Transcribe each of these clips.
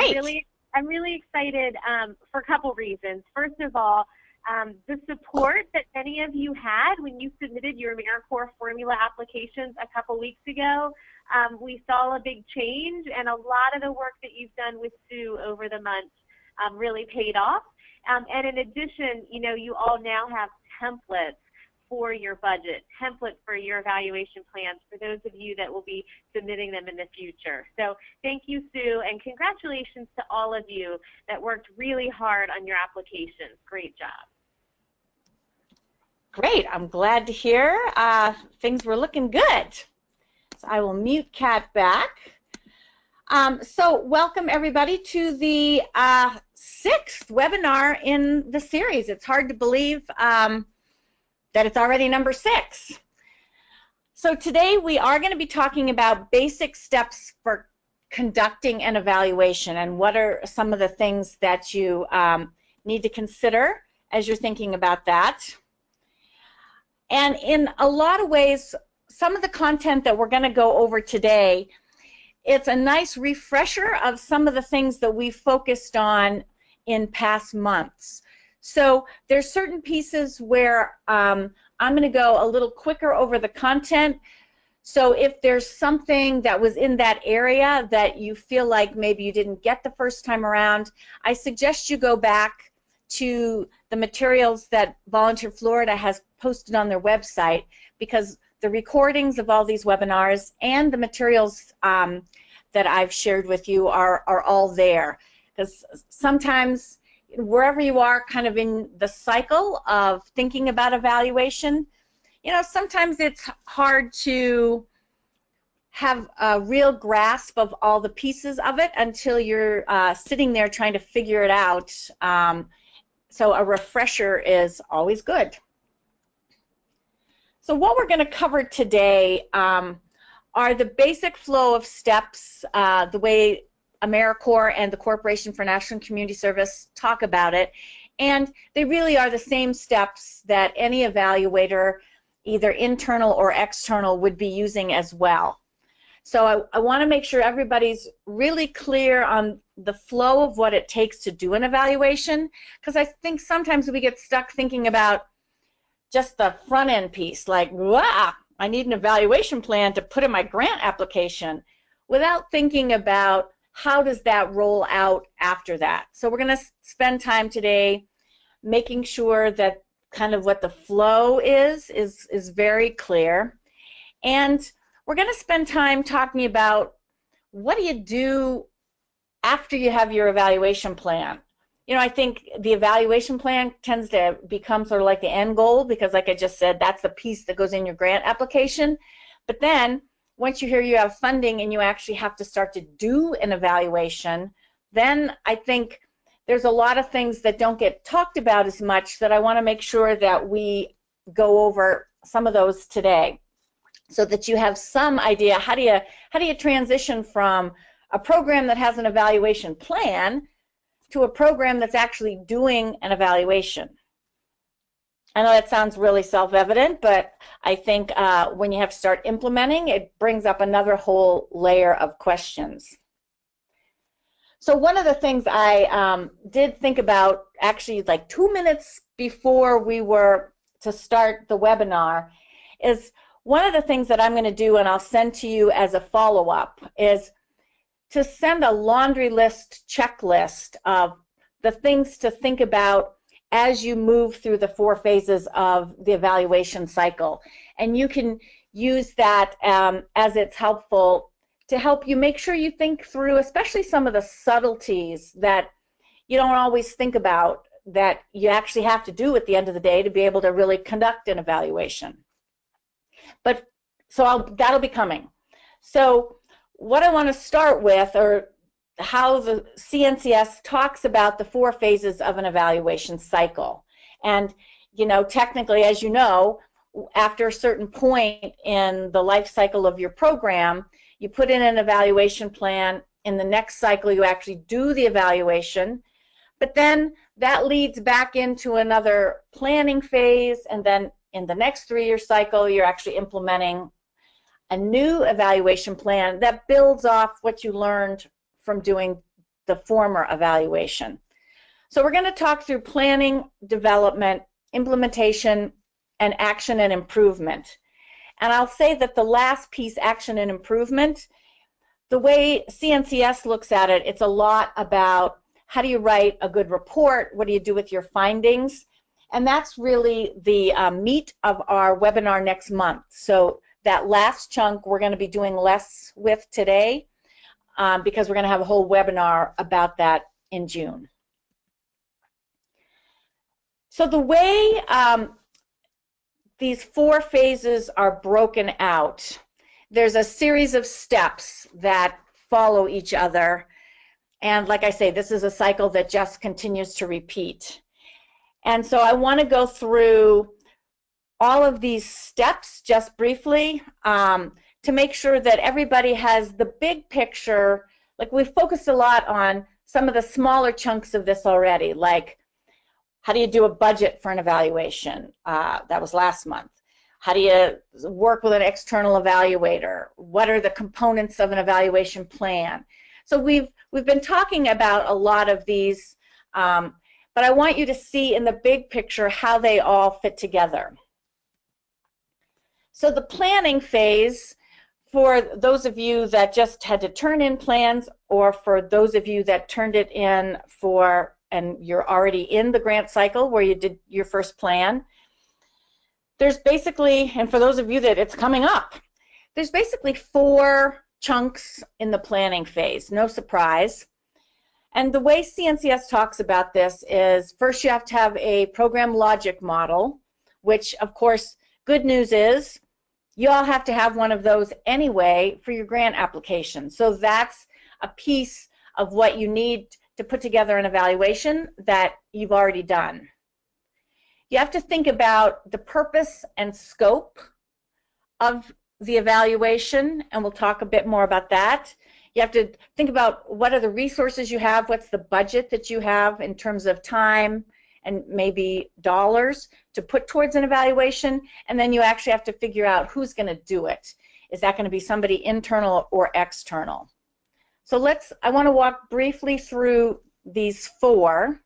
Great. I'm really excited for a couple reasons. First of all, the support that many of you had when you submitted your AmeriCorps formula applications a couple weeks ago, we saw a big change, and a lot of the work that you've done with Sue over the months really paid off. And in addition, you know, you all now have templates for your budget, templates for your evaluation plans for those of you that will be submitting them in the future. So thank you, Sue, and congratulations to all of you that worked really hard on your applications. Great job. Great. I'm glad to hear things were looking good. So I will mute Kat back. So welcome everybody to the 6th webinar in the series. It's hard to believe that it's already number 6. So today we are going to be talking about basic steps for conducting an evaluation and what are some of the things that you need to consider as you're thinking about that. And in a lot of ways, some of the content that we're going to go over today, it's a nice refresher of some of the things that we focused on in past months. So there's certain pieces where I'm going to go a little quicker over the content. So if there's something that was in that area that you feel like maybe you didn't get the first time around, I suggest you go back to the materials that Volunteer Florida has posted on their website, because the recordings of all these webinars and the materials that I've shared with you are all there. Because sometimes wherever you are kind of in the cycle of thinking about evaluation, you know, sometimes it's hard to have a real grasp of all the pieces of it until you're sitting there trying to figure it out. So a refresher is always good. So what we're going to cover today are the basic flow of steps, the way AmeriCorps and the Corporation for National Community Service talk about it, and they really are the same steps that any evaluator, either internal or external, would be using as well. So I want to make sure everybody's really clear on the flow of what it takes to do an evaluation, because I think sometimes we get stuck thinking about just the front end piece, like, wow, I need an evaluation plan to put in my grant application, without thinking about how does that roll out after that. So we're going to spend time today making sure that kind of what the flow is very clear. And we're going to spend time talking about what do you do after you have your evaluation plan. You know, I think the evaluation plan tends to become sort of like the end goal, because like I just said, that's the piece that goes in your grant application. But then once you hear you have funding and you actually have to start to do an evaluation, then I think there's a lot of things that don't get talked about as much that I want to make sure that we go over some of those today, so that you have some idea how do you transition from a program that has an evaluation plan to a program that's actually doing an evaluation. I know that sounds really self-evident, but I think when you have to start implementing, it brings up another whole layer of questions. So one of the things I did think about, actually like 2 minutes before we were to start the webinar, is one of the things that I'm going to do, and I'll send to you as a follow-up, is to send a laundry list checklist of the things to think about as you move through the 4 phases of the evaluation cycle. And you can use that as it's helpful to help you make sure you think through, especially some of the subtleties that you don't always think about, that you actually have to do at the end of the day to be able to really conduct an evaluation. But so that'll be coming. So what I want to start with, or how the CNCS talks about the 4 phases of an evaluation cycle. And, you know, technically, as you know, after a certain point in the life cycle of your program, you put in an evaluation plan. In the next cycle, you actually do the evaluation. But then that leads back into another planning phase, and then in the next 3-year cycle, you're actually implementing a new evaluation plan that builds off what you learned from doing the former evaluation. So we're going to talk through planning, development, implementation, and action and improvement. And I'll say that the last piece, action and improvement, the way CNCS looks at it, it's a lot about how do you write a good report, what do you do with your findings, and that's really the meat of our webinar next month. So that last chunk we're going to be doing less with today because we're going to have a whole webinar about that in June. So the way these 4 phases are broken out, there's a series of steps that follow each other. And like I say, this is a cycle that just continues to repeat. And so I want to go through all of these steps just briefly to make sure that everybody has the big picture. Like, we've focused a lot on some of the smaller chunks of this already, like how do you do a budget for an evaluation? That was last month. How do you work with an external evaluator? What are the components of an evaluation plan? So we've been talking about a lot of these, but I want you to see in the big picture how they all fit together. So the planning phase, for those of you that just had to turn in plans, or for those of you that turned it in for, and you're already in the grant cycle where you did your first plan, there's basically, and for those of you that it's coming up, there's basically 4 chunks in the planning phase, no surprise. And the way CNCS talks about this is, first you have to have a program logic model, which of course, good news is, you all have to have one of those anyway for your grant application. So that's a piece of what you need to put together an evaluation that you've already done. You have to think about the purpose and scope of the evaluation, and we'll talk a bit more about that. You have to think about what are the resources you have, what's the budget that you have in terms of time and maybe dollars to put towards an evaluation, and then you actually have to figure out who's going to do it. Is that going to be somebody internal or external? So I want to walk briefly through these 4.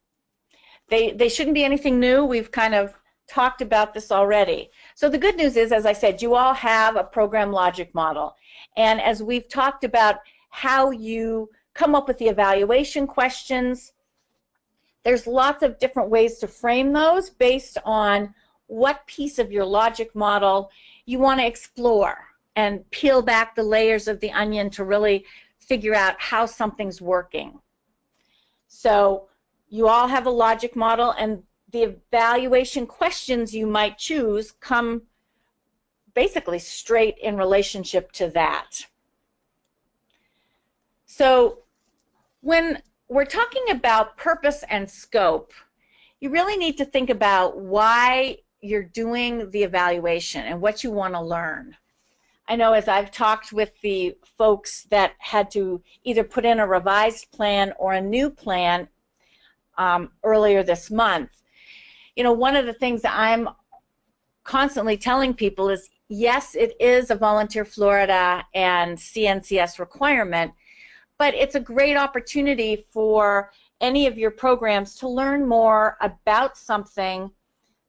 They shouldn't be anything new. We've kind of talked about this already. So the good news is, as I said, you all have a program logic model. And as we've talked about how you come up with the evaluation questions, there's lots of different ways to frame those based on what piece of your logic model you want to explore and peel back the layers of the onion to really figure out how something's working. So you all have a logic model, and the evaluation questions you might choose come basically straight in relationship to that. So when we're talking about purpose and scope, you really need to think about why you're doing the evaluation and what you want to learn. I know as I've talked with the folks that had to either put in a revised plan or a new plan earlier this month, you know, one of the things that I'm constantly telling people is, yes, it is a Volunteer Florida and CNCS requirement, but it's a great opportunity for any of your programs to learn more about something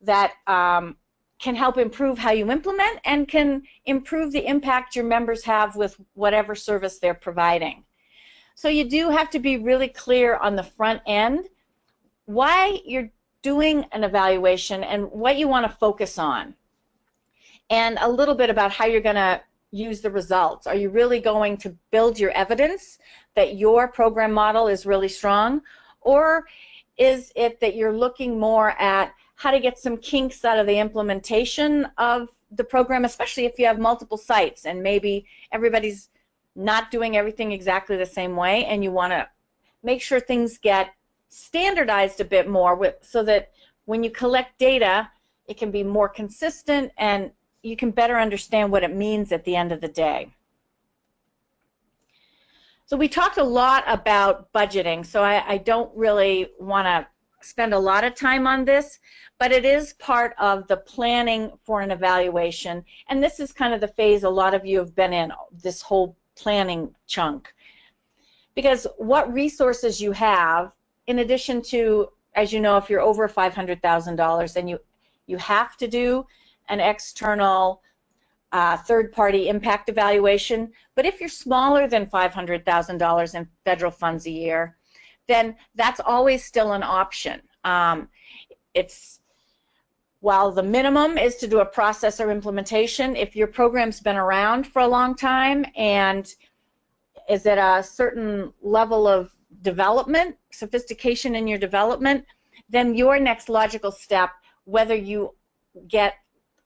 that can help improve how you implement and can improve the impact your members have with whatever service they're providing. So you do have to be really clear on the front end why you're doing an evaluation and what you want to focus on, and a little bit about how you're going to use the results. Are you really going to build your evidence that your program model is really strong, or is it that you're looking more at how to get some kinks out of the implementation of the program, especially if you have multiple sites and maybe everybody's not doing everything exactly the same way, and you want to make sure things get standardized a bit more so that when you collect data, it can be more consistent and you can better understand what it means at the end of the day. So we talked a lot about budgeting, so I don't really want to spend a lot of time on this, but it is part of the planning for an evaluation, and this is kind of the phase a lot of you have been in, this whole planning chunk. Because what resources you have, in addition to, as you know, if you're over $500,000, then you have to do an external third-party impact evaluation. But if you're smaller than $500,000 in federal funds a year, then that's always still an option. While the minimum is to do a process or implementation, if your program's been around for a long time and is at a certain level of development, sophistication in your development, then your next logical step, whether you get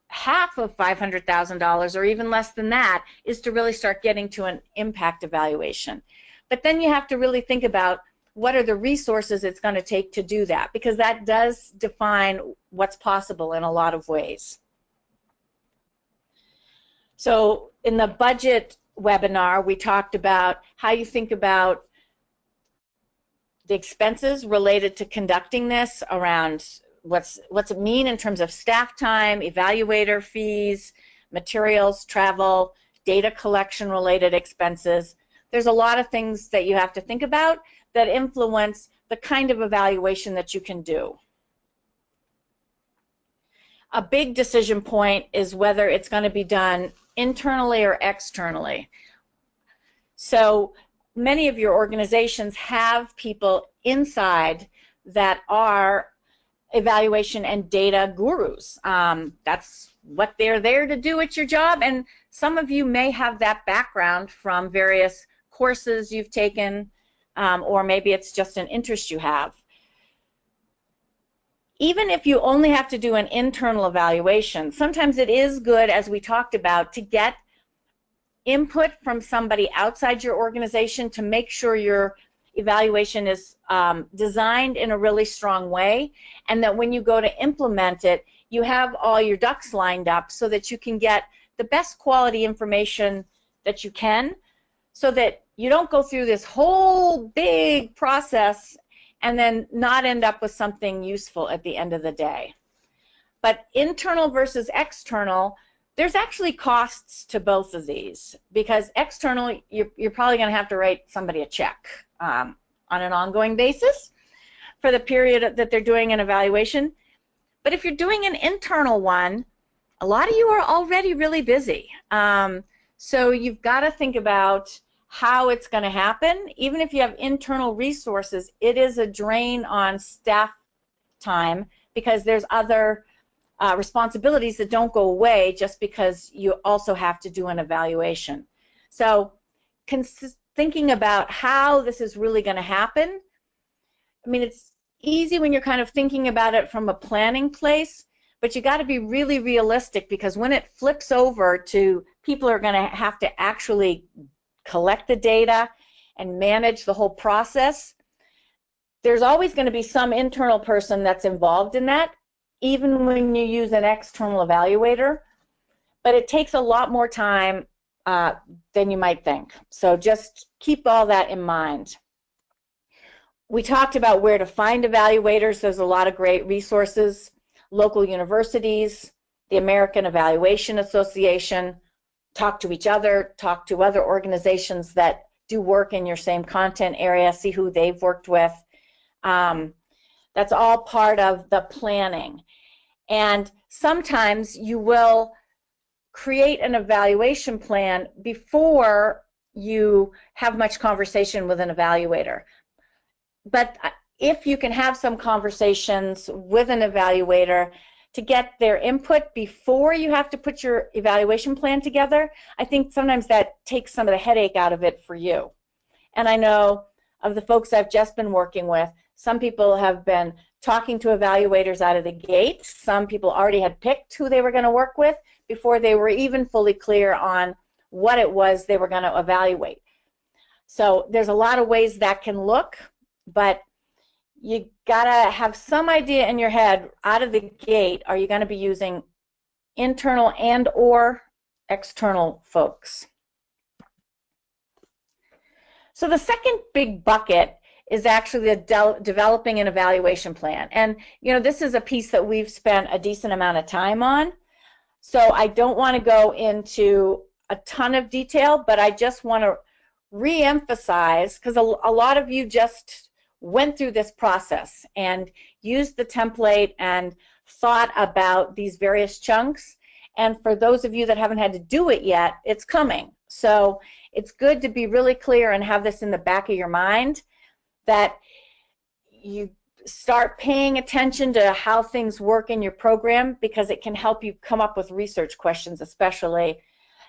half of $500,000 or even less than that, is to really start getting to an impact evaluation. But then you have to really think about what are the resources it's going to take to do that, because that does define what's possible in a lot of ways. So in the budget webinar, we talked about how you think about the expenses related to conducting this, around what's it mean in terms of staff time, evaluator fees, materials, travel, data collection related expenses. There's a lot of things that you have to think about that influence the kind of evaluation that you can do. A big decision point is whether it's going to be done internally or externally. So many of your organizations have people inside that are evaluation and data gurus. That's what they're there to do at your job, and some of you may have that background from various courses you've taken, or maybe it's just an interest you have. Even if you only have to do an internal evaluation, sometimes it is good, as we talked about, to get input from somebody outside your organization to make sure your evaluation is designed in a really strong way, and that when you go to implement it, you have all your ducks lined up so that you can get the best quality information that you can, so that you don't go through this whole big process and then not end up with something useful at the end of the day. But internal versus external, there's actually costs to both of these, because external, you're probably going to have to write somebody a check on an ongoing basis for the period that they're doing an evaluation. But if you're doing an internal one, a lot of you are already really busy. So you've got to think about how it's going to happen. Even if you have internal resources, it is a drain on staff time, because there's other responsibilities that don't go away just because you also have to do an evaluation. So thinking about how this is really going to happen, I mean, it's easy when you're kind of thinking about it from a planning place, but you got to be really realistic, because when it flips over to people are going to have to actually collect the data and manage the whole process, there's always going to be some internal person that's involved in that, even when you use an external evaluator. But it takes a lot more time than you might think. So just keep all that in mind. We talked about where to find evaluators. There's a lot of great resources. Local universities, the American Evaluation Association, talk to each other, talk to other organizations that do work in your same content area, see who they've worked with. That's all part of the planning. And sometimes you will create an evaluation plan before you have much conversation with an evaluator. But if you can have some conversations with an evaluator to get their input before you have to put your evaluation plan together, I think sometimes that takes some of the headache out of it for you. And I know of the folks I've just been working with, some people have been talking to evaluators out of the gate. Some people already had picked who they were going to work with before they were even fully clear on what it was they were going to evaluate. So there's a lot of ways that can look, but you gotta have some idea in your head out of the gate, are you going to be using internal and or external folks? So the second big bucket is actually the developing an evaluation plan. And you know, this is a piece that we've spent a decent amount of time on. So I don't want to go into a ton of detail, but I just want to re-emphasize, because a lot of you just went through this process and used the template and thought about these various chunks. And for those of you that haven't had to do it yet, it's coming. So it's good to be really clear and have this in the back of your mind, that you start paying attention to how things work in your program, because it can help you come up with research questions, especially,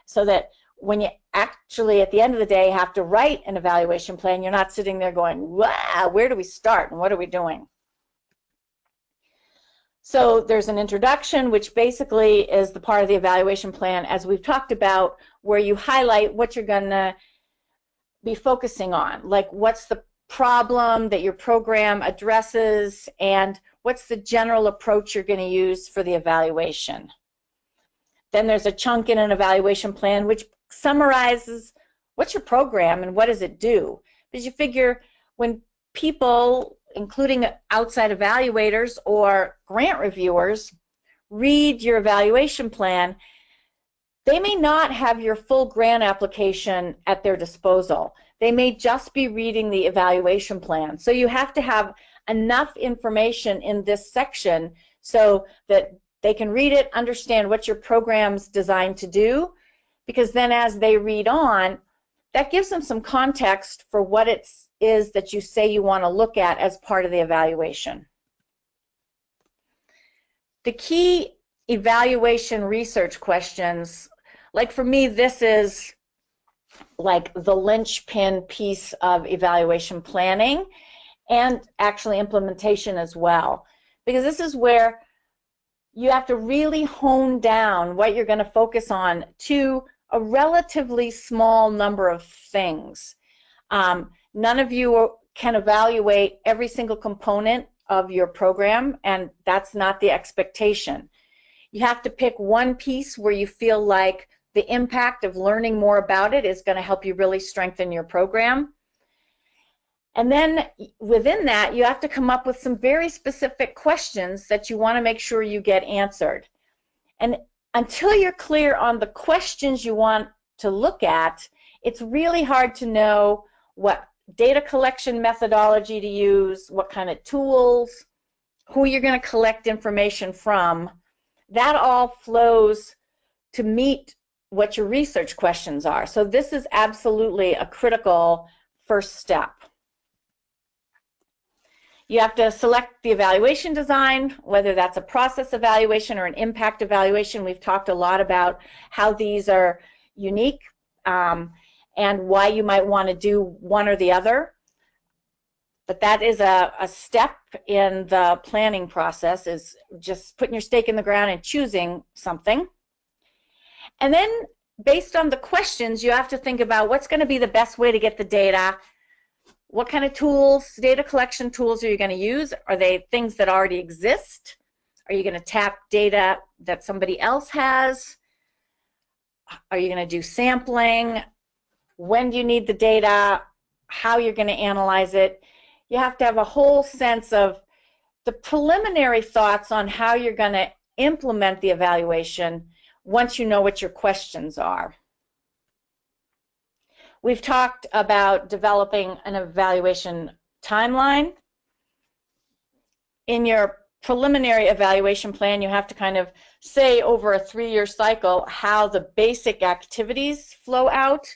so that when you actually at the end of the day have to write an evaluation plan, you're not sitting there going, wow, where do we start and what are we doing? So there's an introduction, which basically is the part of the evaluation plan, as we've talked about, where you highlight what you're going to be focusing on, like what's the problem that your program addresses and what's the general approach you're going to use for the evaluation. Then there's a chunk in an evaluation plan which summarizes what's your program and what does it do. Because you figure when people, including outside evaluators or grant reviewers, read your evaluation plan, they may not have your full grant application at their disposal. They may just be reading the evaluation plan. So you have to have enough information in this section so that they can read it, understand what your program's designed to do, because then as they read on, that gives them some context for what it is that you say you want to look at as part of the evaluation. The key evaluation research questions, like for me, this is like the linchpin piece of evaluation planning and actually implementation as well, because this is where you have to really hone down what you're going to focus on to a relatively small number of things. None of you can evaluate every single component of your program, and that's not the expectation. You have to pick one piece where you feel like the impact of learning more about it is going to help you really strengthen your program. And then within that, you have to come up with some very specific questions that you want to make sure you get answered. And until you're clear on the questions you want to look at, it's really hard to know what data collection methodology to use, what kind of tools, who you're going to collect information from. That all flows to meet what your research questions are. So this is absolutely a critical first step. You have to select the evaluation design, whether that's a process evaluation or an impact evaluation. We've talked a lot about how these are unique and why you might want to do one or the other. But that is a step in the planning process, is just putting your stake in the ground and choosing something. And then based on the questions, you have to think about what's going to be the best way to get the data. What kind of tools, data collection tools, are you going to use? Are they things that already exist? Are you going to tap data that somebody else has? Are you going to do sampling? When do you need the data? How you're going to analyze it? You have to have a whole sense of the preliminary thoughts on how you're going to implement the evaluation once you know what your questions are. We've talked about developing an evaluation timeline. In your preliminary evaluation plan, you have to kind of say over a 3-year cycle how the basic activities flow out.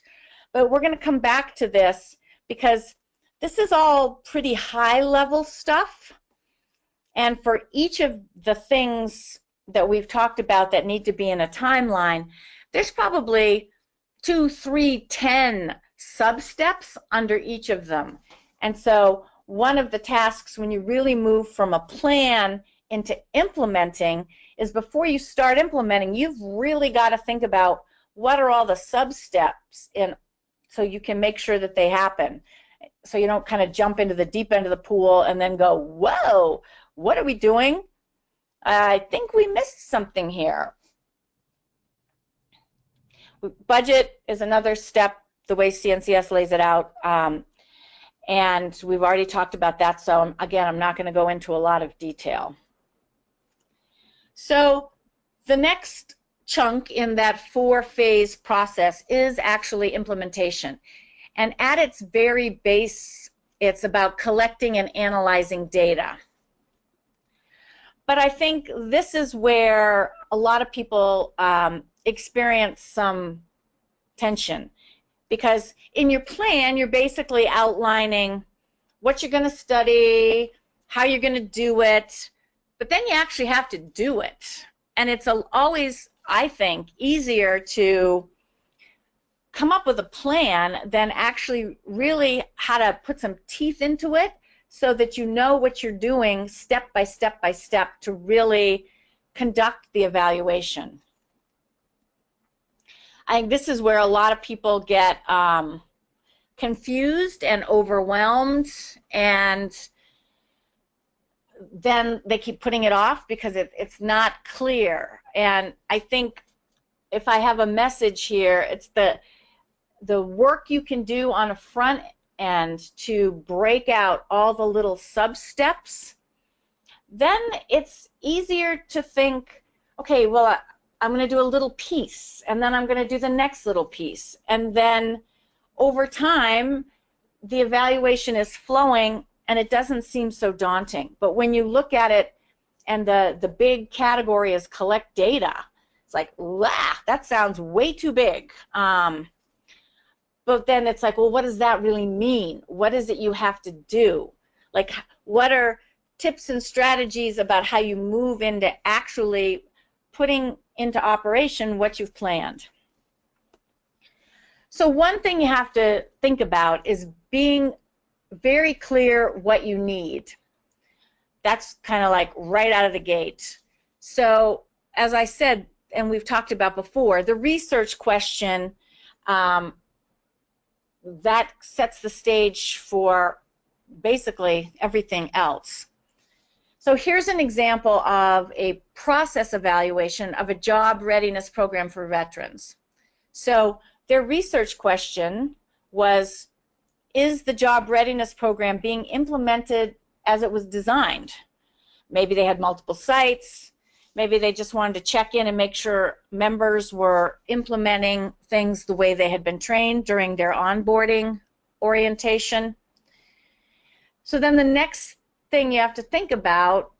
But we're going to come back to this because this is all pretty high-level stuff. And for each of the things that we've talked about that need to be in a timeline, there's probably 2, 3, 10 sub-steps under each of them. And so one of the tasks when you really move from a plan into implementing is, before you start implementing, you've really got to think about what are all the sub-steps in, so you can make sure that they happen. So you don't kind of jump into the deep end of the pool and then go, whoa, what are we doing? I think we missed something here. Budget is another step, the way CNCS lays it out, and we've already talked about that, so again, I'm not going to go into a lot of detail. So the next chunk in that 4-phase process is actually implementation. And at its very base, it's about collecting and analyzing data. But I think this is where a lot of people experience some tension, because in your plan, you're basically outlining what you're going to study, how you're going to do it, but then you actually have to do it. And it's always, I think, easier to come up with a plan than actually really how to put some teeth into it so that you know what you're doing step by step by step to really conduct the evaluation. I think this is where a lot of people get confused and overwhelmed, and then they keep putting it off because it's not clear. And I think if I have a message here, it's the work you can do on a front end to break out all the little sub-steps. Then it's easier to think, okay, well, I'm going to do a little piece, and then I'm going to do the next little piece. And then over time, the evaluation is flowing, and it doesn't seem so daunting. But when you look at it, and the big category is collect data, it's like, wow, that sounds way too big. But then it's like, well, what does that really mean? What is it you have to do? Like, what are tips and strategies about how you move into actually putting into operation what you've planned? So one thing you have to think about is being very clear what you need. That's kind of like right out of the gate. So as I said, and we've talked about before, the research question, that sets the stage for basically everything else. So here's an example of a process evaluation of a job readiness program for veterans. So their research question was, is the job readiness program being implemented as it was designed? Maybe they had multiple sites. Maybe they just wanted to check in and make sure members were implementing things the way they had been trained during their onboarding orientation. So then the next thing you have to think about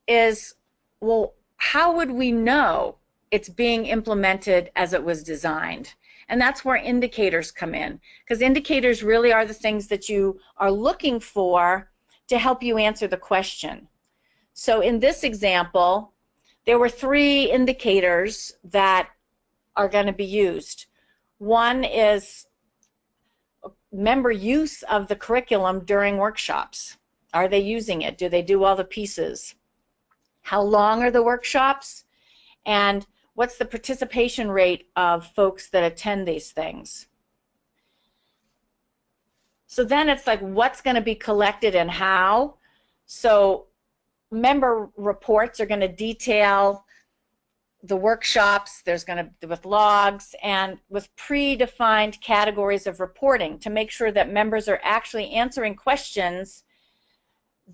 is, well, how would we know it's being implemented as it was designed? And that's where indicators come in, because indicators really are the things that you are looking for to help you answer the question. So in this example, there were 3 indicators that are going to be used. One is member use of the curriculum during workshops. Are they using it? Do they do all the pieces? How long are the workshops? And what's the participation rate of folks that attend these things? So then it's like, what's going to be collected and how? So member reports are going to detail the workshops. There's going to, with logs and with predefined categories of reporting to make sure that members are actually answering questions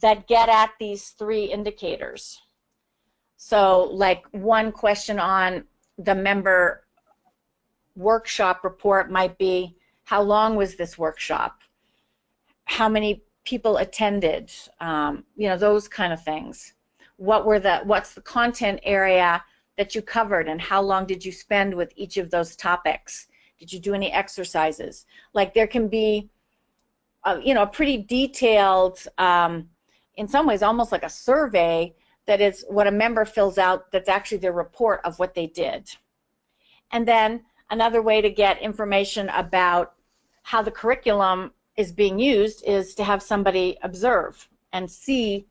that get at these 3 indicators. So like one question on the member workshop report might be, how long was this workshop? How many people attended? You know, those kind of things. What's the content area that you covered, and how long did you spend with each of those topics? Did you do any exercises? Like there can be, you know, a pretty detailed, in some ways almost like a survey, that is what a member fills out that's actually their report of what they did. And then another way to get information about how the curriculum is being used is to have somebody observe and see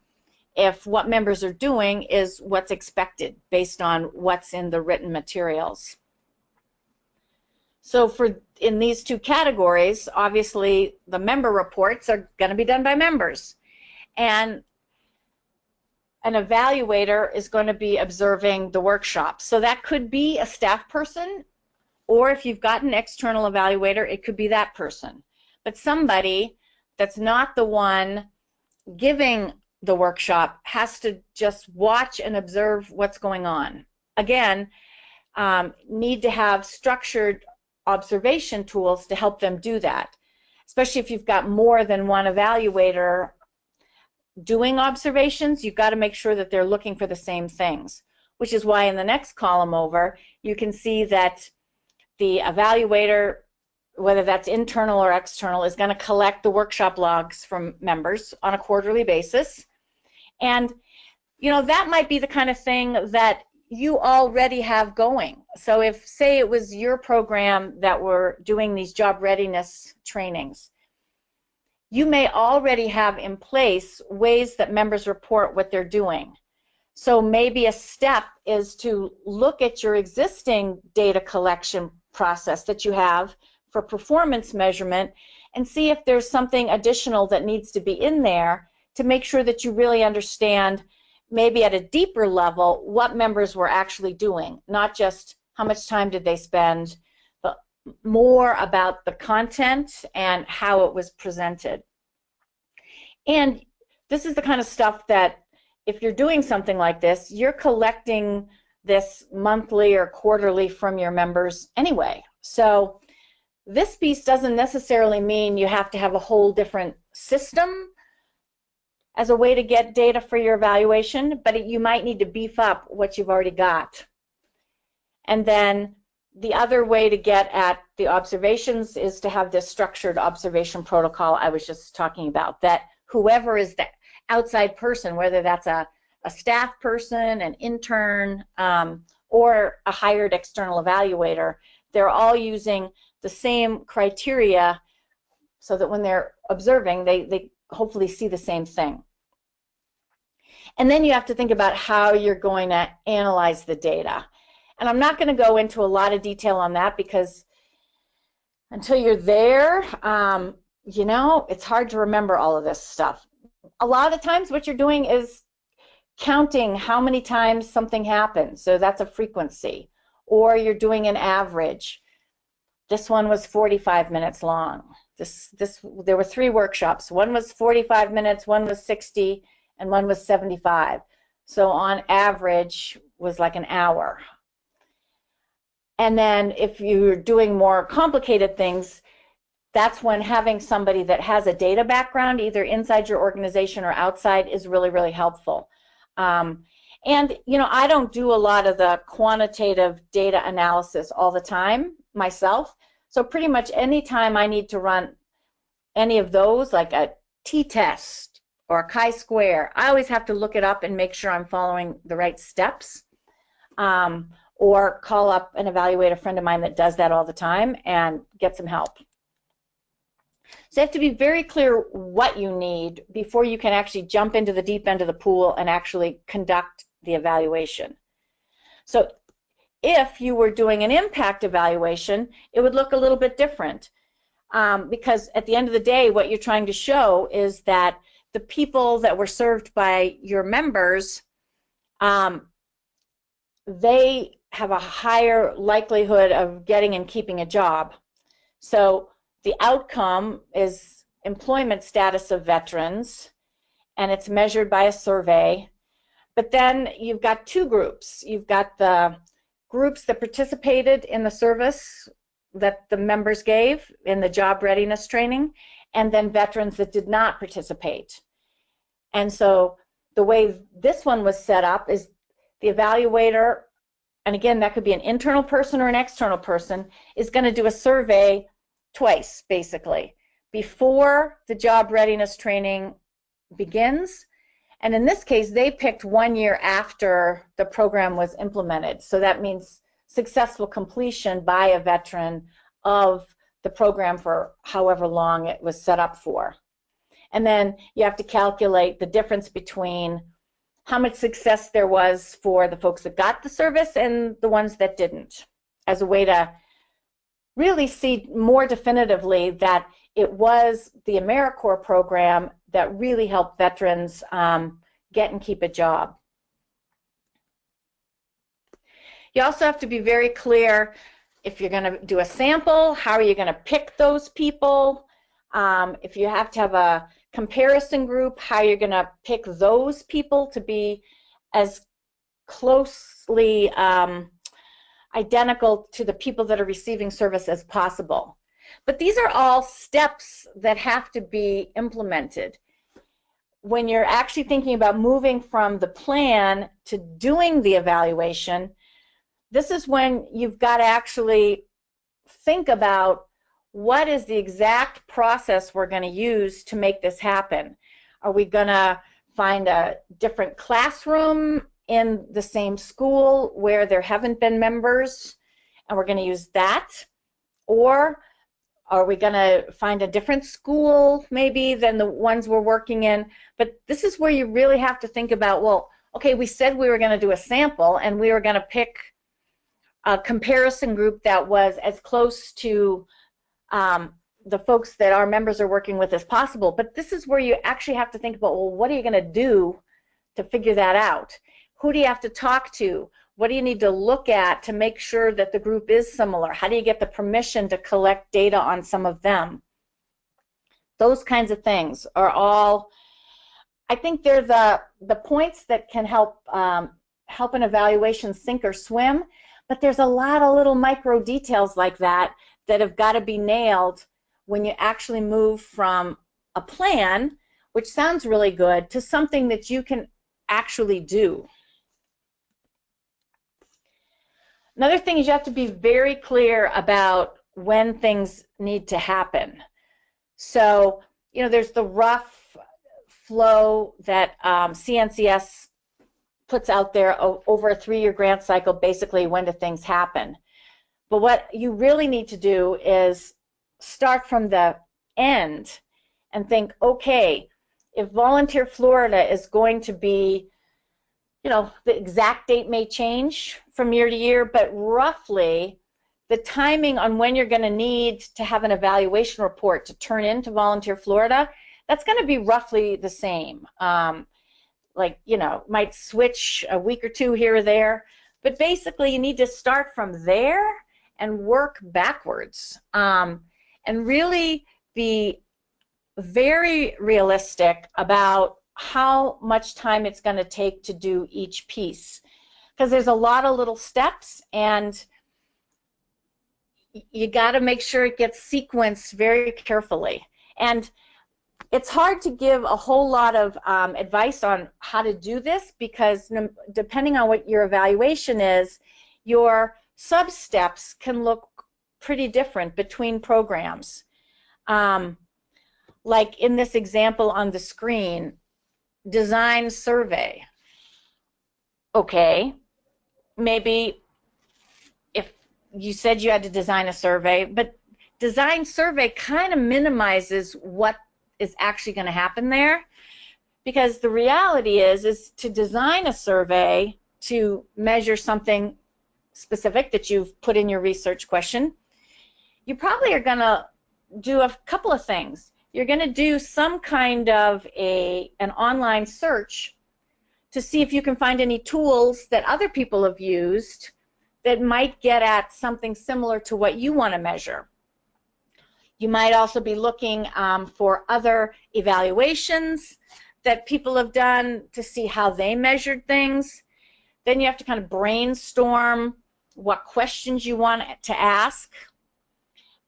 if what members are doing is what's expected based on what's in the written materials. So in these 2 categories, obviously the member reports are going to be done by members, and an evaluator is going to be observing the workshop. So that could be a staff person, or if you've got an external evaluator, it could be that person. But somebody that's not the one giving the workshop has to just watch and observe what's going on. Again, need to have structured observation tools to help them do that. especially if you've got more than one evaluator doing observations, you've got to make sure that they're looking for the same things, which is why in the next column over, you can see that the evaluator, whether that's internal or external, is going to collect the workshop logs from members on a quarterly basis. And, you know, that might be the kind of thing that you already have going. So if, say, it was your program that were doing these job readiness trainings, you may already have in place ways that members report what they're doing. So maybe a step is to look at your existing data collection process that you have for performance measurement and see if there's something additional that needs to be in there to make sure that you really understand, maybe at a deeper level, what members were actually doing, not just how much time did they spend, but more about the content and how it was presented. And this is the kind of stuff that if you're doing something like this, you're collecting this monthly or quarterly from your members anyway. So this piece doesn't necessarily mean you have to have a whole different system as a way to get data for your evaluation, but you might need to beef up what you've already got. And then the other way to get at the observations is to have this structured observation protocol I was just talking about, that whoever is the outside person, whether that's a staff person, an intern, or a hired external evaluator, they're all using the same criteria so that when they're observing, they hopefully see the same thing. And then you have to think about how you're going to analyze the data. And I'm not going to go into a lot of detail on that because until you're there, you know, it's hard to remember all of this stuff. A lot of the times what you're doing is counting how many times something happens, so that's a frequency, or you're doing an average. This one was 45 minutes long. There were 3 workshops. One was 45 minutes, one was 60, and one was 75. So on average was like an hour. And then if you're doing more complicated things, that's when having somebody that has a data background, either inside your organization or outside, is really, really helpful. And, you know, I don't do a lot of the quantitative data analysis all the time myself. So pretty much any time I need to run any of those, like a t-test or a chi-square, I always have to look it up and make sure I'm following the right steps. Or call up an evaluator friend of mine that does that all the time and get some help. So you have to be very clear what you need before you can actually jump into the deep end of the pool and actually conduct the evaluation. So if you were doing an impact evaluation, it would look a little bit different because at the end of the day, what you're trying to show is that the people that were served by your members, they have a higher likelihood of getting and keeping a job. So the outcome is employment status of veterans, and it's measured by a survey. But then you've got 2 groups. You've got the groups that participated in the service that the members gave in the job readiness training, and then veterans that did not participate. And so the way this one was set up is the evaluator, and again, that could be an internal person or an external person, is going to do a survey twice, basically, before the job readiness training begins. And in this case, they picked 1 year after the program was implemented. So that means successful completion by a veteran of the program for however long it was set up for. And then you have to calculate the difference between how much success there was for the folks that got the service and the ones that didn't, as a way to really see more definitively that it was the AmeriCorps program that really helped veterans get and keep a job. You also have to be very clear if you're going to do a sample, how are you going to pick those people? If you have to have a comparison group, how you're going to pick those people to be as closely identical to the people that are receiving service as possible. But these are all steps that have to be implemented. When you're actually thinking about moving from the plan to doing the evaluation, this is when you've got to actually think about what is the exact process we're going to use to make this happen. Are we going to find a different classroom in the same school where there haven't been members, and we're going to use that? Or are we going to find a different school maybe than the ones we're working in? But this is where you really have to think about, well, okay, we said we were going to do a sample and we were going to pick a comparison group that was as close to the folks that our members are working with as possible. But this is where you actually have to think about, well, what are you going to do to figure that out? Who do you have to talk to? What do you need to look at to make sure that the group is similar? How do you get the permission to collect data on some of them? Those kinds of things are all, I think they're the points that can help help an evaluation sink or swim, but there's a lot of little micro details like that that have got to be nailed when you actually move from a plan, which sounds really good, to something that you can actually do. Another thing is you have to be very clear about when things need to happen. So, you know, there's the rough flow that CNCS puts out there over a 3-year grant cycle, basically when do things happen. But what you really need to do is start from the end and think, okay, if Volunteer Florida is going to be, you know, the exact date may change from year to year, but roughly the timing on when you're going to need to have an evaluation report to turn into Volunteer Florida, that's going to be roughly the same. Like, you know, might switch a week or two here or there, but basically you need to start from there and work backwards, and really be very realistic about how much time it's going to take to do each piece, because there's a lot of little steps and you got to make sure it gets sequenced very carefully. And it's hard to give a whole lot of advice on how to do this, because depending on what your evaluation is, your sub-steps can look pretty different between programs. Like in this example on the screen, design survey. Okay, maybe if you said you had to design a survey, but design survey kind of minimizes what is actually going to happen there, because the reality is to design a survey to measure something specific that you've put in your research question, you probably are going to do a couple of things. You're going to do some kind of an online search to see if you can find any tools that other people have used that might get at something similar to what you want to measure. You might also be looking for other evaluations that people have done to see how they measured things. Then you have to kind of brainstorm what questions you want to ask.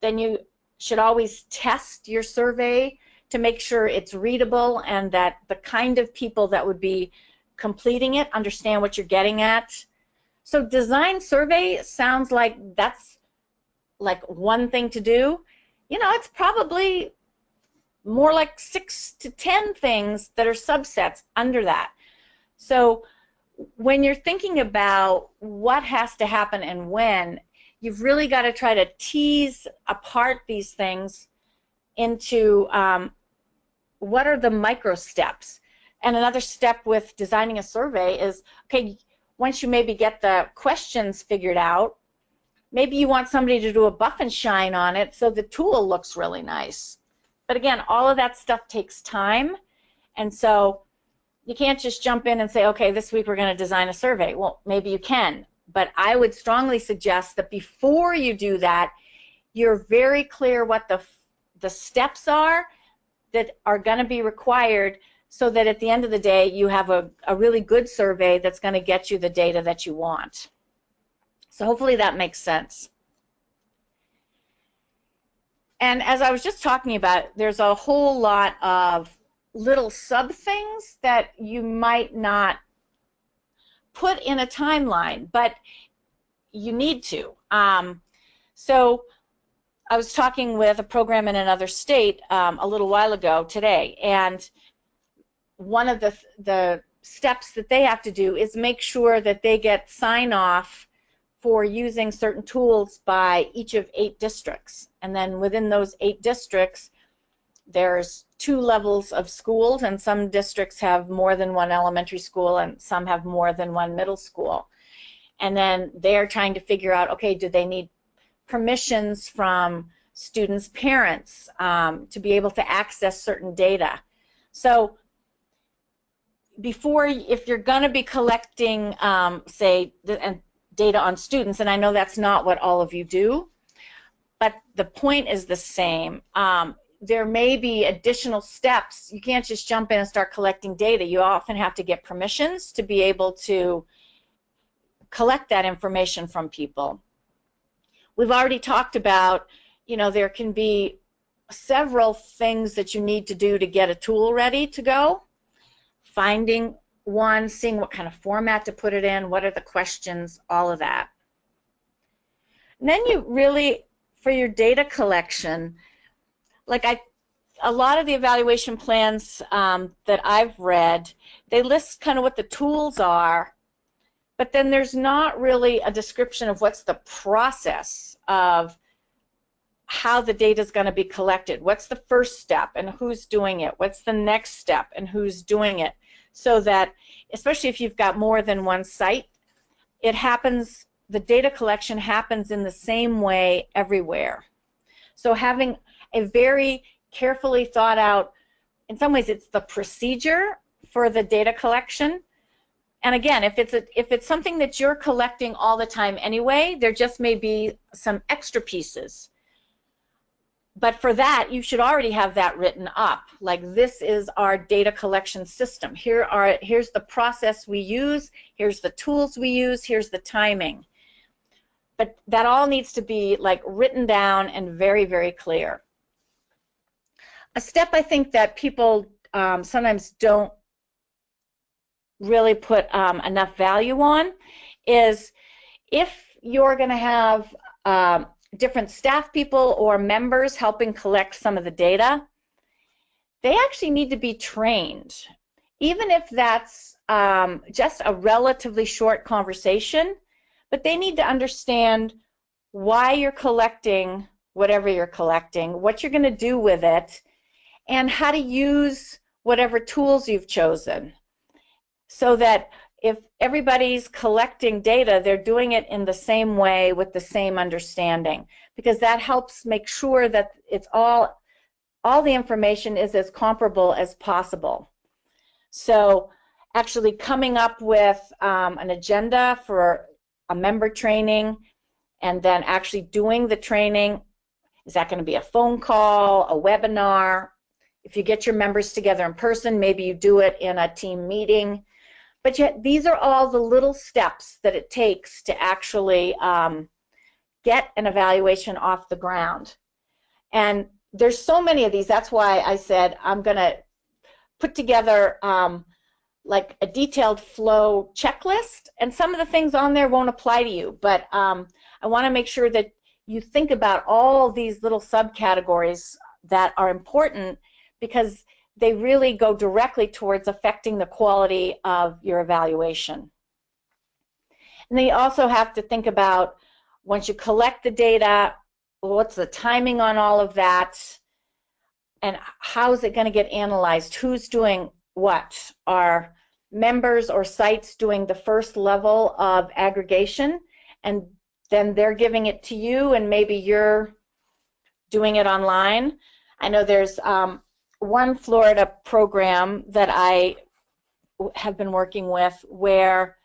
Then you should always test your survey to make sure it's readable and that the kind of people that would be completing it understand what you're getting at. So design survey sounds like that's like one thing to do. You know, it's probably more like 6 to 10 things that are subsets under that. So when you're thinking about what has to happen and when, you've really got to try to tease apart these things into what are the micro steps. And another step with designing a survey is, okay, once you maybe get the questions figured out, maybe you want somebody to do a buff and shine on it so the tool looks really nice. But again, all of that stuff takes time, and so you can't just jump in and say, okay, this week we're going to design a survey. Well, maybe you can, but I would strongly suggest that before you do that, you're very clear what the steps are that are going to be required, so that at the end of the day you have a really good survey that's going to get you the data that you want. So hopefully that makes sense. And as I was just talking about, there's a whole lot of little sub things that you might not put in a timeline, but you need to. So I was talking with a program in another state a little while ago today, and one of the steps that they have to do is make sure that they get sign off for using certain tools by each of 8 districts. And then within those 8 districts, there's 2 levels of schools, and some districts have more than 1 elementary school and some have more than 1 middle school. And then they're trying to figure out, okay, do they need permissions from students' parents to be able to access certain data? So before, if you're going to be collecting, say, data on students, and I know that's not what all of you do, but the point is the same. There may be additional steps. You can't just jump in and start collecting data. You often have to get permissions to be able to collect that information from people. We've already talked about, you know, there can be several things that you need to do to get a tool ready to go. Finding one, seeing what kind of format to put it in, what are the questions, all of that. And then you really, for your data collection, like a lot of the evaluation plans that I've read, they list kind of what the tools are, but then there's not really a description of what's the process of how the data is going to be collected. What's the first step and who's doing it? What's the next step and who's doing it? So that, especially if you've got more than one site, it happens, the data collection happens in the same way everywhere. So having a very carefully thought out, in some ways it's the procedure for the data collection. And again, if it's something that you're collecting all the time anyway, there just may be some extra pieces. But for that, you should already have that written up. Like, this is our data collection system. Here's the process we use. Here's the tools we use. Here's the timing. But that all needs to be like written down and very, very clear. A step I think that people sometimes don't really put enough value on is, if you're going to have different staff people or members helping collect some of the data, they actually need to be trained. Even if that's just a relatively short conversation, but they need to understand why you're collecting whatever you're collecting, what you're going to do with it, and how to use whatever tools you've chosen. So that if everybody's collecting data, they're doing it in the same way with the same understanding, because that helps make sure that it's all the information is as comparable as possible. So actually coming up with an agenda for a member training, and then actually doing the training. Is that going to be a phone call, a webinar? If you get your members together in person, maybe you do it in a team meeting. But yet, these are all the little steps that it takes to actually get an evaluation off the ground. And there's so many of these. That's why I said I'm going to put together like a detailed flow checklist. And some of the things on there won't apply to you. But I want to make sure that you think about all these little subcategories that are important, because they really go directly towards affecting the quality of your evaluation. And then you also have to think about, once you collect the data, what's the timing on all of that, and how is it going to get analyzed? Who's doing what? Are members or sites doing the first level of aggregation, and then they're giving it to you, and maybe you're doing it online? I know there's one Florida program that I have been working with where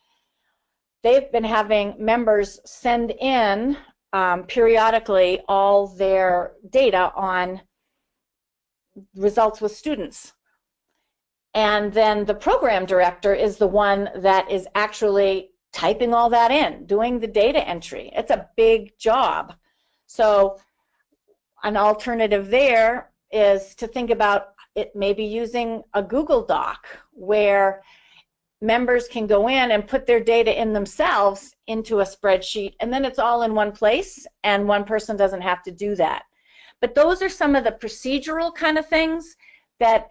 they've been having members send in periodically all their data on results with students. And then the program director is the one that is actually typing all that in, doing the data entry. It's a big job. So an alternative there is to think about it maybe using a Google Doc where members can go in and put their data in themselves into a spreadsheet, and then it's all in one place and one person doesn't have to do that. But those are some of the procedural kind of things that,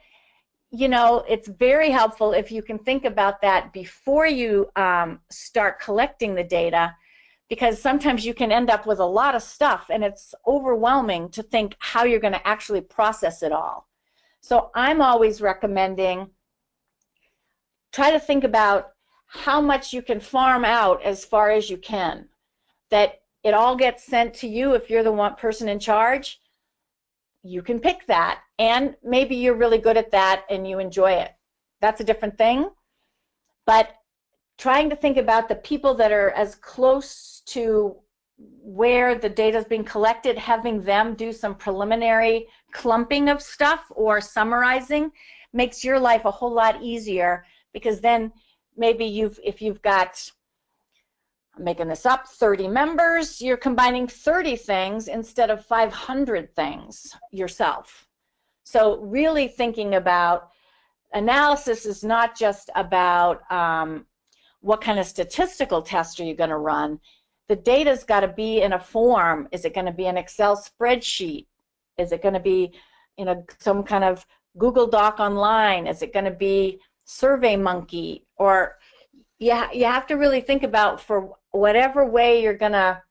you know, it's very helpful if you can think about that before you start collecting the data, because sometimes you can end up with a lot of stuff and it's overwhelming to think how you're going to actually process it all. So I'm always recommending try to think about how much you can farm out as far as you can, that it all gets sent to you. If you're the one person in charge, you can pick that, and maybe you're really good at that and you enjoy it. That's a different thing. But trying to think about the people that are as close to where the data is being collected, having them do some preliminary clumping of stuff or summarizing makes your life a whole lot easier, because then maybe if you've got, I'm making this up, 30 members, you're combining 30 things instead of 500 things yourself. So really thinking about analysis is not just about what kind of statistical test are you going to run. The data's got to be in a form. Is it going to be an Excel spreadsheet? Is it going to be in some kind of Google Doc online? Is it going to be SurveyMonkey? Or you have to really think about, for whatever way you're going to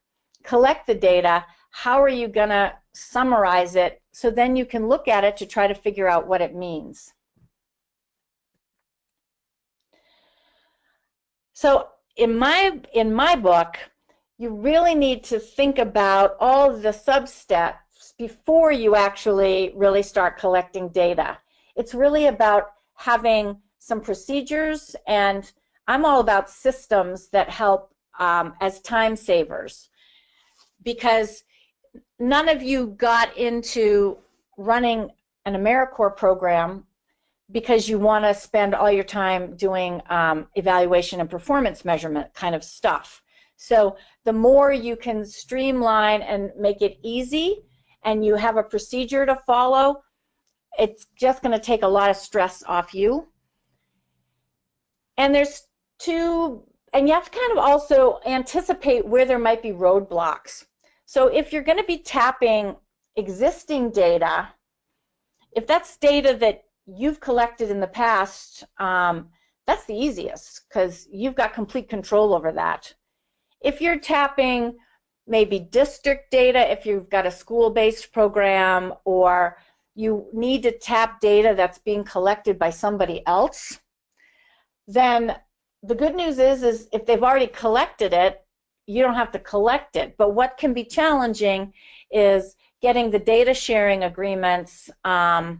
collect the data, how are you going to summarize it so then you can look at it to try to figure out what it means. So in my book, you really need to think about all the sub-steps before you actually really start collecting data. It's really about having some procedures, and I'm all about systems that help as time savers, because none of you got into running an AmeriCorps program because you want to spend all your time doing evaluation and performance measurement kind of stuff. So the more you can streamline and make it easy and you have a procedure to follow, it's just going to take a lot of stress off you. And and you have to kind of also anticipate where there might be roadblocks. So if you're going to be tapping existing data, if that's data that you've collected in the past, that's the easiest because you've got complete control over that. If you're tapping maybe district data, if you've got a school-based program, or you need to tap data that's being collected by somebody else, then the good news is if they've already collected it, you don't have to collect it. But what can be challenging is getting the data sharing agreements and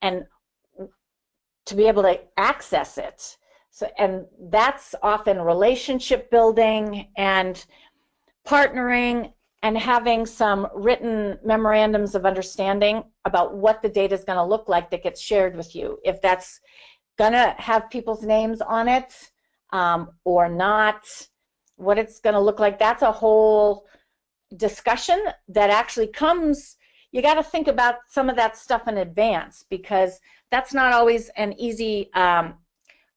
to be able to access it. So, and that's often relationship building and partnering and having some written memorandums of understanding about what the data is going to look like that gets shared with you. If that's going to have people's names on it or not, what it's going to look like, that's a whole discussion that actually comes. You got to think about some of that stuff in advance, because that's not always an easy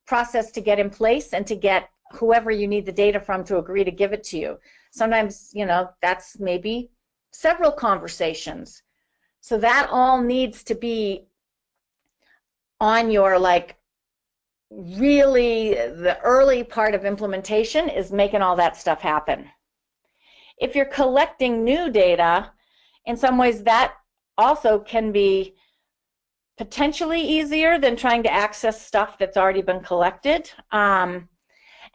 process to get in place and to get whoever you need the data from to agree to give it to you. Sometimes, you know, that's maybe several conversations. So that all needs to be on your, like, really the early part of implementation is making all that stuff happen. If you're collecting new data, in some ways that also can be potentially easier than trying to access stuff that's already been collected,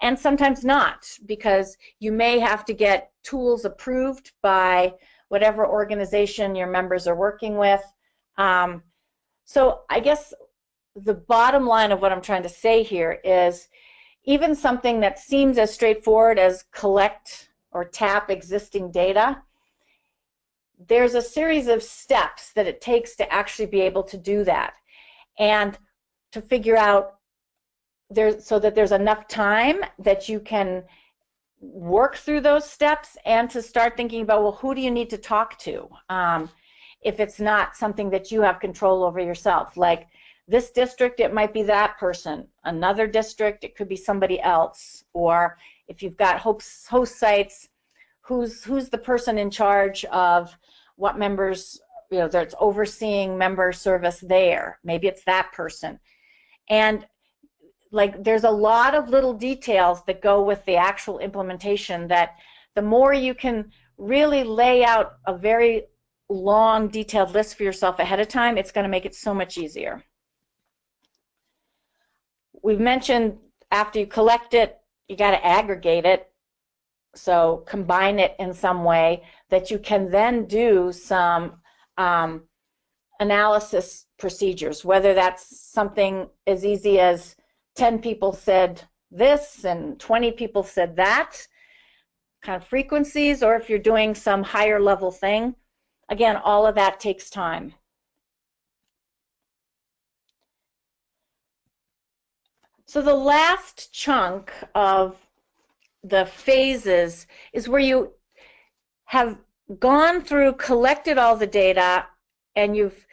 and sometimes not, because you may have to get tools approved by whatever organization your members are working with. So I guess the bottom line of what I'm trying to say here is, even something that seems as straightforward as collect or tap existing data, there's a series of steps that it takes to actually be able to do that, and to figure out so that there's enough time that you can work through those steps, and to start thinking about, well, who do you need to talk to? if it's not something that you have control over yourself. Like this district, it might be that person. Another district, it could be somebody else. Or if you've got host sites, who's the person in charge of what members, that's overseeing member service there. Maybe it's that person. And like there's a lot of little details that go with the actual implementation that the more you can really lay out a very long detailed list for yourself ahead of time, it's going to make it so much easier. We've mentioned after you collect it, you got to aggregate it. So combine it in some way that you can then do some analysis procedures, whether that's something as easy as 10 people said this and 20 people said that, kind of frequencies, or if you're doing some higher level thing. Again, all of that takes time. So the last chunk of the phases is where you have gone through, collected all the data, and you've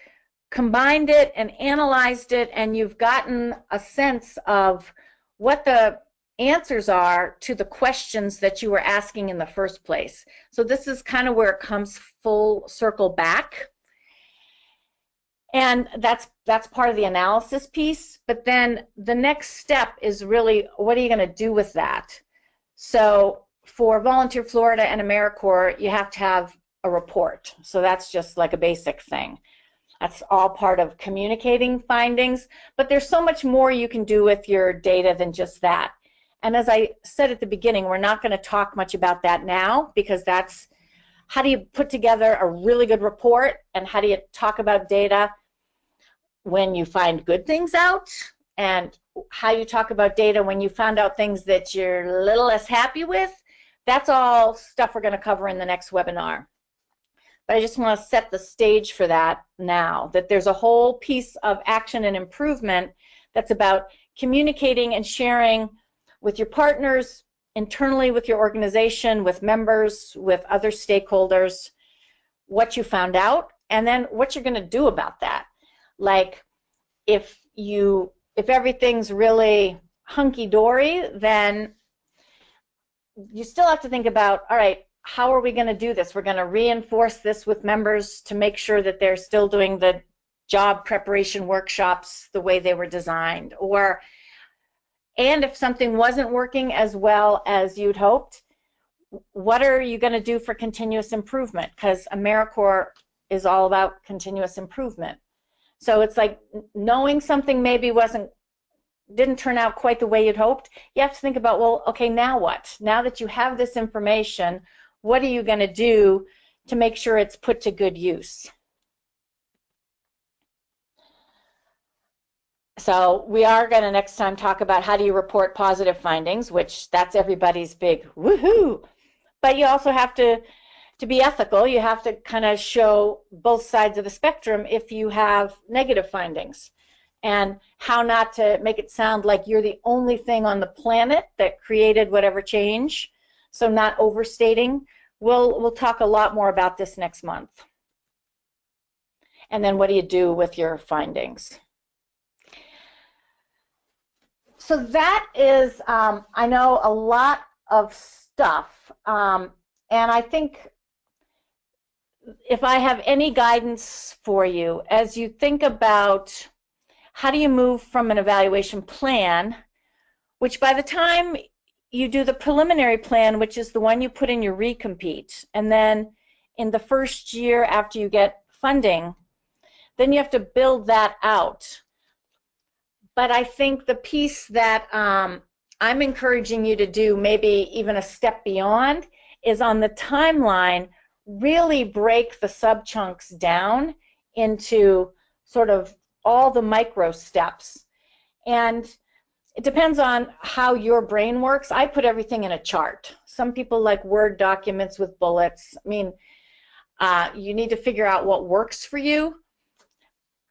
combined it and analyzed it, and you've gotten a sense of what the answers are to the questions that you were asking in the first place. So this is kind of where it comes full circle back. And that's part of the analysis piece. But then the next step is really, what are you going to do with that? So for Volunteer Florida and AmeriCorps, you have to have a report. So that's just like a basic thing. That's all part of communicating findings. But there's so much more you can do with your data than just that. And as I said at the beginning, we're not going to talk much about that now, because that's how do you put together a really good report, and how do you talk about data when you find good things out, and how you talk about data when you found out things that you're a little less happy with. That's all stuff we're going to cover in the next webinar. But I just want to set the stage for that now, that there's a whole piece of action and improvement that's about communicating and sharing with your partners, internally with your organization, with members, with other stakeholders, what you found out, and then what you're going to do about that. Like if everything's really hunky-dory, then you still have to think about, all right, how are we going to do this? We're going to reinforce this with members to make sure that they're still doing the job preparation workshops the way they were designed. And if something wasn't working as well as you'd hoped, what are you going to do for continuous improvement? Because AmeriCorps is all about continuous improvement. So it's like knowing something maybe didn't turn out quite the way you'd hoped. You have to think about, well, okay, now what? Now that you have this information, what are you going to do to make sure it's put to good use? So we are going to next time talk about how do you report positive findings, which that's everybody's big woohoo. But you also have to be ethical. You have to kind of show both sides of the spectrum if you have negative findings, and how not to make it sound like you're the only thing on the planet that created whatever change. So not overstating. We'll talk a lot more about this next month. And then what do you do with your findings? So that is, I know, a lot of stuff. And I think if I have any guidance for you, as you think about how do you move from an evaluation plan, which by the time you do the preliminary plan, which is the one you put in your recompete, and then in the first year after you get funding, then you have to build that out. But I think the piece that I'm encouraging you to do, maybe even a step beyond, is on the timeline, really break the sub-chunks down into sort of all the micro steps. And it depends on how your brain works. I put everything in a chart. Some people like Word documents with bullets. I mean, you need to figure out what works for you.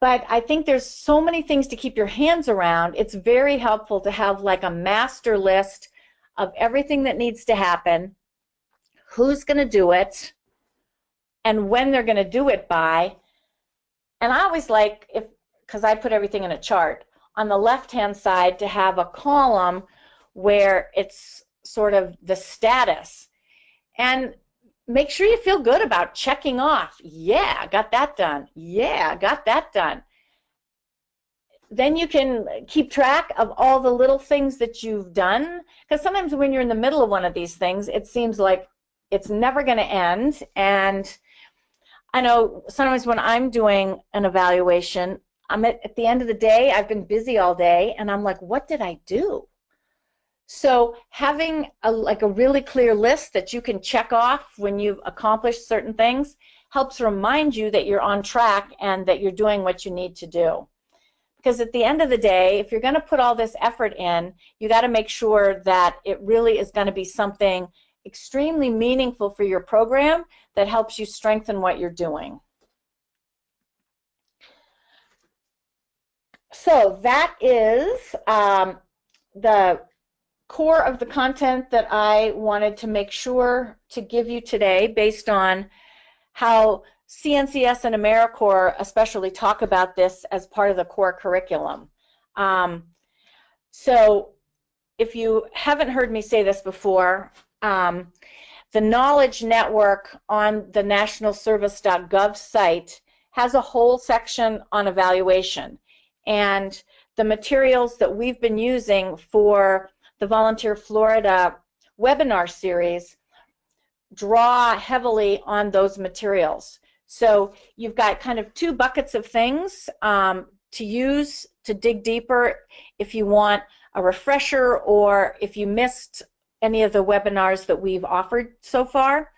But I think there's so many things to keep your hands around. It's very helpful to have like a master list of everything that needs to happen, who's going to do it, and when they're going to do it by, And I always like, because I put everything in a chart, on the left-hand side to have a column where it's sort of the status. And make sure you feel good about checking off. Yeah, got that done. Yeah, got that done. Then you can keep track of all the little things that you've done, because sometimes when you're in the middle of one of these things, it seems like it's never going to end. And I know sometimes when I'm doing an evaluation, I'm at the end of the day, I've been busy all day, and I'm like, what did I do? So having like a really clear list that you can check off when you've accomplished certain things helps remind you that you're on track and that you're doing what you need to do. Because at the end of the day, if you're going to put all this effort in, you got to make sure that it really is going to be something extremely meaningful for your program that helps you strengthen what you're doing. So that is the core of the content that I wanted to make sure to give you today, based on how CNCS and AmeriCorps especially talk about this as part of the core curriculum. So if you haven't heard me say this before, the Knowledge Network on the nationalservice.gov site has a whole section on evaluation. And the materials that we've been using for the Volunteer Florida webinar series draw heavily on those materials. So you've got kind of two buckets of things to use to dig deeper if you want a refresher, or if you missed any of the webinars that we've offered so far.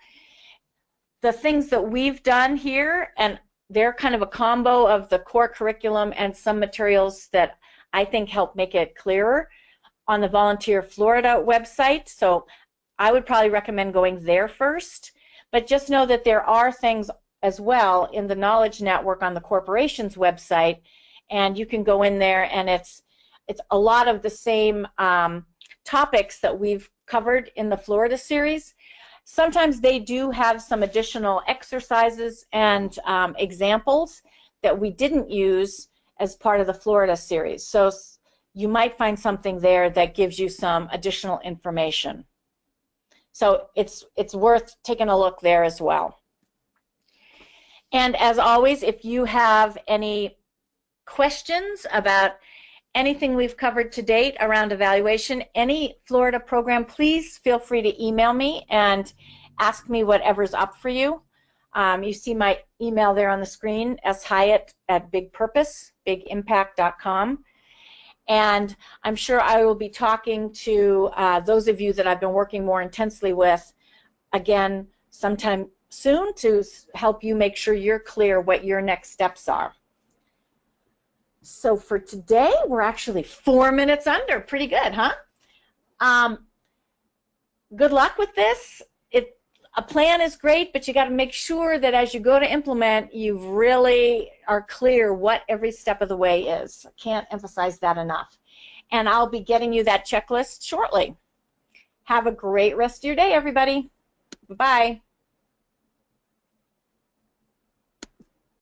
The things that we've done here, and they're kind of a combo of the core curriculum and some materials that I think help make it clearer on the Volunteer Florida website. So I would probably recommend going there first. But just know that there are things as well in the Knowledge Network on the corporation's website, and you can go in there, and it's a lot of the same topics that we've covered in the Florida series. Sometimes they do have some additional exercises and examples that we didn't use as part of the Florida series. So you might find something there that gives you some additional information. So it's worth taking a look there as well. And as always, if you have any questions about anything we've covered to date around evaluation, any Florida program, please feel free to email me and ask me whatever's up for you. You see my email there on the screen, shyatt@bigpurpose.com. And I'm sure I will be talking to those of you that I've been working more intensely with again sometime soon to help you make sure you're clear what your next steps are. So for today, we're actually 4 minutes under. Pretty good, huh? Good luck with this. A plan is great, but you got to make sure that as you go to implement, you really are clear what every step of the way is. I can't emphasize that enough. And I'll be getting you that checklist shortly. Have a great rest of your day, everybody. Bye-bye.